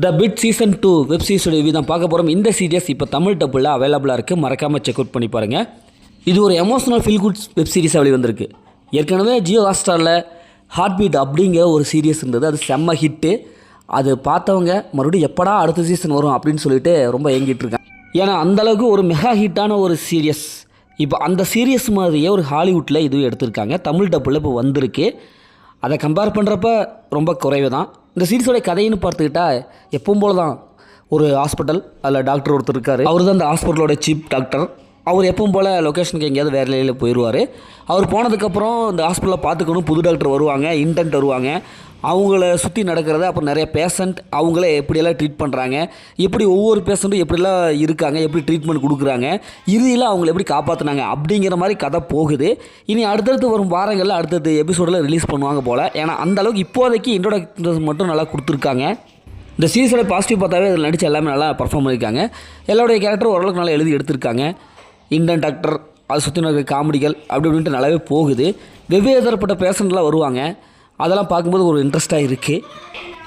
த bit season 2 web சீரிஸோட review தான் பார்க்க போகிறோம். இந்த சீரியஸ் இப்போ தமிழ் டப்பில் அவைலபிளாக இருக்குது, மறக்காமல் செக் அவுட் பண்ணி பாருங்கள். இது ஒரு எமோஷனல் ஃபீல் குட் வெப் சீரிஸாக வெளிவந்திருக்கு. ஏற்கனவே ஜியோ ஹாட்ஸ்டாரில் ஹார்ட் பீட் அப்படிங்கிற ஒரு சீரியஸ் இருந்தது, அது செம்ம ஹிட்டு. அது பார்த்தவங்க மறுபடியும் எப்படா அடுத்த சீசன் வரும் அப்படின்னு சொல்லிட்டு ரொம்ப ஏங்கிட்டு இருக்காங்க. ஏன்னா அந்தளவுக்கு ஒரு மெகா ஹிட்டான ஒரு சீரியஸ். இப்போ அந்த சீரியஸ் மாதிரியே ஒரு ஹாலிவுட்டில் இதுவும் எடுத்திருக்காங்க, தமிழ் டப்பில் இப்போ வந்திருக்கு. அதை கம்பேர் பண்ணுறப்ப ரொம்ப குறைவு தான். இந்த சீரிஸோட கதைன்னு பார்த்துக்கிட்டா எப்பவும் போல தான். ஒரு ஹாஸ்பிட்டல், அதில் டாக்டர் ஒருத்தர் இருக்கார். அவர் தான் அந்த ஹாஸ்பிட்டலோட சீஃப் டாக்டர். அவர் எப்பவும் போல் லொக்கேஷனுக்கு எங்கேயாவது வேறு நிலையில் போயிடுவார். அவர் போனதுக்கப்புறம் இந்த ஹாஸ்பிட்டலில் பார்த்துக்கணும் புது டாக்டர் வருவாங்க, இன்டென்ட் வருவாங்க. அவங்கள சுற்றி நடக்கிறத, அப்புறம் நிறைய பேஷண்ட் அவங்கள எப்படியெல்லாம் ட்ரீட் பண்ணுறாங்க, எப்படி ஒவ்வொரு பேஷண்ட்டும் எப்படிலாம் இருக்காங்க, எப்படி ட்ரீட்மெண்ட் கொடுக்குறாங்க, இறுதியில் அவங்கள எப்படி காப்பாற்றினாங்க அப்படிங்கிற மாதிரி கதை போகுது. இனி அடுத்தடுத்து வரும் வாரங்களில் அடுத்தடுத்து எபிசோடில் ரிலீஸ் பண்ணுவாங்க போல். ஏன்னா அந்தளவுக்கு இப்போதைக்கு இன்ட்ரோடக்ஷன் மட்டும் நல்லா கொடுத்துருக்காங்க. இந்த சீரிஸோட பாசிட்டிவ் பார்த்தாவே இதில் நடித்த எல்லாமே நல்லா பர்ஃபார்ம் பண்ணியிருக்காங்க. எல்லாருடைய கேரக்டர் ஓரளவுக்கு நல்லா எழுதி எடுத்திருக்காங்க. இந்தியன் டாக்டர், அதை சுற்றி இருக்கிற காமெடிகள் அப்படி இப்படின்ட்டு நல்லாவே போகுது. வெவ்வேறு தரப்பட்ட பேஷண்ட்லாம் வருவாங்க, அதெல்லாம் பார்க்கும்போது ஒரு இன்ட்ரெஸ்ட்டாக இருக்குது.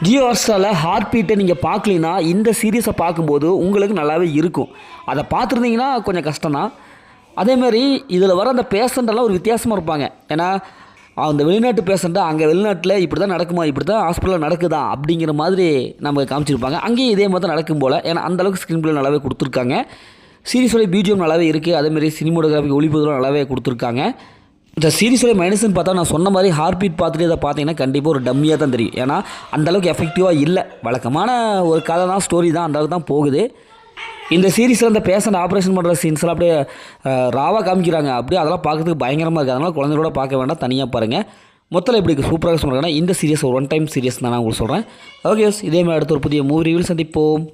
ஜியோ ஹாட்ஸ்டாரில் ஹார்ட் பீட்டை நீங்கள் பார்க்கலின்னா இந்த சீரியஸை பார்க்கும்போது உங்களுக்கு நல்லாவே இருக்கும். அதை பார்த்துருந்தீங்கன்னா கொஞ்சம் கஷ்டம்தான். அதேமாதிரி இதில் வர அந்த பேஷண்ட்டெல்லாம் ஒரு வித்தியாசமாக இருப்பாங்க. ஏன்னா அந்த வெளிநாட்டு பேஷண்ட்டை அங்கே வெளிநாட்டில் இப்படி தான் நடக்குமா, இப்படி தான் ஹாஸ்பிட்டலில் நடக்குதா அப்படிங்கிற மாதிரி நமக்கு காமிச்சிருப்பாங்க. அங்கேயும் இதே மாதிரி தான் நடக்கும் போல். ஏன்னா அந்தளவுக்கு ஸ்க்ரீன் பிளே நல்லாவே கொடுத்துருக்காங்க. சீரிஸோட பிஜிஎம் நல்லாவே இருக்குது. அதேமாதிரி சினிமோட்டோகிராஃபி ஒளிப்பதிலும் நல்லாவே கொடுத்துருக்காங்க. இந்த சீரிஸோட மைனஸ்ன்னு பார்த்தா, நான் சொன்ன மாதிரி ஹார்ட் பீட் பார்த்துட்டு இதை பார்த்தீங்கன்னா கண்டிப்பாக ஒரு டம்மியாக தான் தெரியும். ஏன்னா அந்தளவுக்கு எஃபெக்டிவாக இல்லை. வழக்கமான ஒரு கதை தான், ஸ்டோரி தான், அந்தளவுக்கு தான் போகுது. இந்த சீரிஸில் அந்த பேஷண்ட் ஆப்ரேஷன் பண்ணுற சீன்ஸ்லாம் அப்படியே ராவாக காமிக்கிறாங்க. அப்படியே அதெல்லாம் பார்க்குறதுக்கு பயங்கரமாக இருக்குது. அதனால் குழந்தைகளோட பார்க்க வேண்டாம், தனியாக பாருங்கள். மொத்தத்தில் எப்படி சூப்பராக சொல்கிறேன்னா இந்த சீரியஸ் ஒரு ஒன் டைம் சீரியஸ் தான் நான் உங்களுக்கு சொல்கிறேன். ஓகே, இதேமாதிரி அடுத்த ஒரு புதிய மூவி ரிவ்யூவில் சந்திப்போம்.